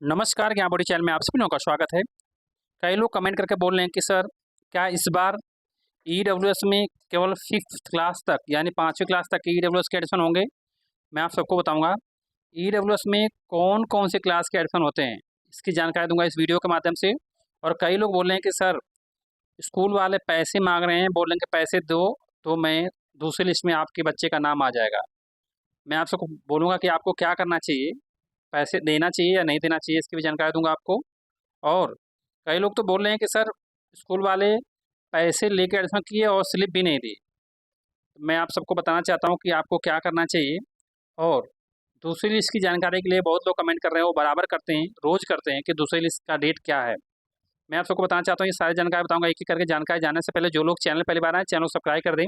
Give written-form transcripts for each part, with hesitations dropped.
नमस्कार, ज्ञान body channel में आप सभी लोगों का स्वागत है। कई लोग कमेंट करके बोल रहे हैं कि सर क्या इस बार ईडब्ल्यूएस में केवल 5th क्लास तक यानी 5वीं क्लास तक के ईडब्ल्यूएस के एडमिशन होंगे? मैं आप सबको बताऊंगा ईडब्ल्यूएस में कौन कौन से क्लास के एडमिशन होते हैं, इसकी जानकारी दूंगा इस वीडियो के माध्यम से। और कई लोग बोल रहे हैं कि सर स्कूल वाले पैसे मांग रहे हैं, बोल रहे हैं कि पैसे दो तो मैं दूसरी लिस्ट में आपके बच्चे का नाम आ जाएगा। मैं आप सबको बोलूँगा कि आपको क्या करना चाहिए, पैसे देना चाहिए या नहीं देना चाहिए, इसकी भी जानकारी दूंगा आपको। और कई लोग तो बोल रहे हैं कि सर स्कूल वाले पैसे लेके एडमिशन किए और स्लिप भी नहीं दी। मैं आप सबको बताना चाहता हूँ कि आपको क्या करना चाहिए। और दूसरी लिस्ट की जानकारी के लिए बहुत लोग कमेंट कर रहे हैं, वो बराबर करते हैं, रोज़ करते हैं कि दूसरी लिस्ट का डेट क्या है। मैं आप सबको बताना चाहता हूँ, ये सारी जानकारी बताऊंगा एक एक करके। जानकारी जानने से पहले जो लोग चैनल पहली बार आए, चैनल को सब्सक्राइब कर दें।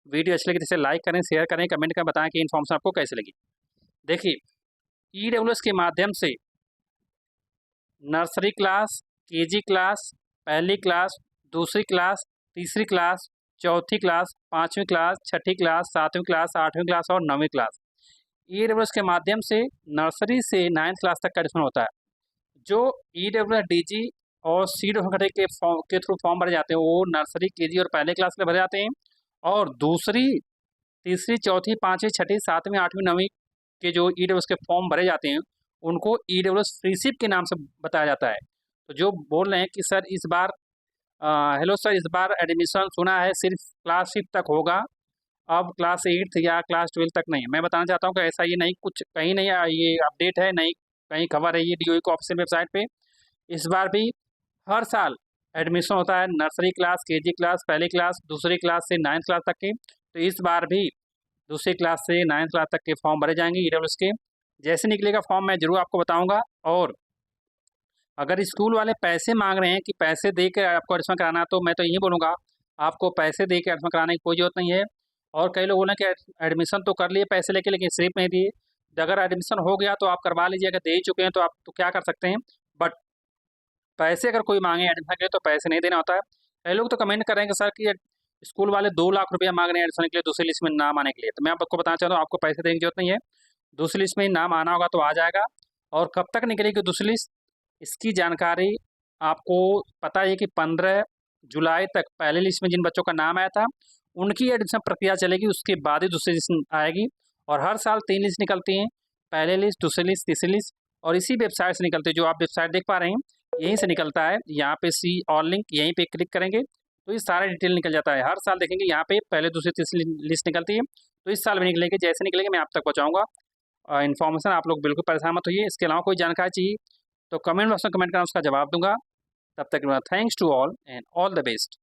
वीडियो अच्छी लगी तो इसे लाइक करें, शेयर करें, कमेंट करें, बताएं कि इन्फॉर्मेशन आपको कैसी लगी। देखिए, ईडब्ल्यूएस के माध्यम से नर्सरी क्लास, केजी क्लास, पहली क्लास, दूसरी क्लास, तीसरी क्लास, चौथी क्लास, पाँचवीं क्लास, छठी क्लास, सातवीं क्लास, आठवीं क्लास और नौवीं क्लास, ईडब्ल्यूएस के माध्यम से नर्सरी से 9th क्लास तक का एडमिशन होता है। जो ईडब्ल्यूएस डीजी और सीड के थ्रू फॉर्म भरे जाते हैं, वो नर्सरी, केजी और पहले क्लास के भरे जाते हैं। और दूसरी, तीसरी, चौथी, पाँचवीं, छठी, सातवीं, आठवीं, नौवीं के जो ईडब्ल्यूएस के फॉर्म भरे जाते हैं, उनको ईडब्ल्यूएस फ्रीशिप के नाम से बताया जाता है। तो जो बोल रहे हैं कि सर इस बार हेलो सर, इस बार एडमिशन सुना है सिर्फ क्लास 5 तक होगा, अब क्लास 8 या क्लास 12 तक नहीं। मैं बताना चाहता हूँ कि ऐसा ये नहीं, कुछ कहीं नहीं ये अपडेट है, नहीं कहीं खबर है, ये डीओई को ऑफिशियल वेबसाइट पे। इस बार भी हर साल एडमिशन होता है नर्सरी क्लास, केजी क्लास, पहली क्लास, दूसरी क्लास से 9th क्लास तक के। तो इस बार भी दूसरी क्लास से 9th क्लास तक के फॉर्म भरे जाएंगे ईडब्ल्यूएस के। जैसे निकलेगा फॉर्म मैं जरूर आपको बताऊंगा। और अगर स्कूल वाले पैसे मांग रहे हैं कि पैसे दे के आपको एडमिशन कराना है, तो मैं तो यही बोलूँगा आपको पैसे दे के एडमिशन कराने की कोई ज़रूरत नहीं है। और कई लोग बोले कि एडमिशन तो कर लिए पैसे लेके, लेकिन स्लिप नहीं दिए। तो अगर एडमिशन हो गया तो आप करवा लीजिए, अगर दे ही चुके हैं तो आप तो क्या कर सकते हैं। बट पैसे अगर कोई मांगे एडमिशन के लिए तो पैसे नहीं देना होता है। कई लोग तो कमेंट कर रहे हैं कि सर कि स्कूल वाले 2 लाख रुपया मांग रहे हैं एडमिशन के लिए दूसरी लिस्ट में नाम आने के लिए। तो मैं आपको बताना चाहता हूँ, आपको पैसे देने की जरूरत नहीं है। दूसरी लिस्ट में नाम आना होगा तो आ जाएगा। और कब तक निकलेगी दूसरी लिस्ट, इसकी जानकारी आपको पता है कि 15 जुलाई तक पहले लिस्ट में जिन बच्चों का नाम आया था उनकी एडमिशन प्रक्रिया चलेगी, उसके बाद ही दूसरी लिस्ट आएगी। और हर साल 3 लिस्ट निकलती हैं, पहले लिस्ट, दूसरी लिस्ट, तीसरी लिस्ट। और इसी वेबसाइट से निकलती है, जो आप वेबसाइट देख पा रहे हैं यहीं से निकलता है। यहाँ पे सी और लिंक, यहीं पे क्लिक करेंगे तो ये सारा डिटेल निकल जाता है। हर साल देखेंगे यहाँ पे पहले, दूसरी, तीसरी लिस्ट निकलती है। तो इस साल भी निकलेगी, जैसे निकलेगी मैं आप तक पहुँचाऊँगा इन्फॉर्मेशन। आप लोग बिल्कुल परेशान मत होइए। इसके अलावा कोई जानकारी चाहिए तो कमेंट बॉक्स में कमेंट करना, उसका जवाब दूंगा। तब तक thanks to all and all the best.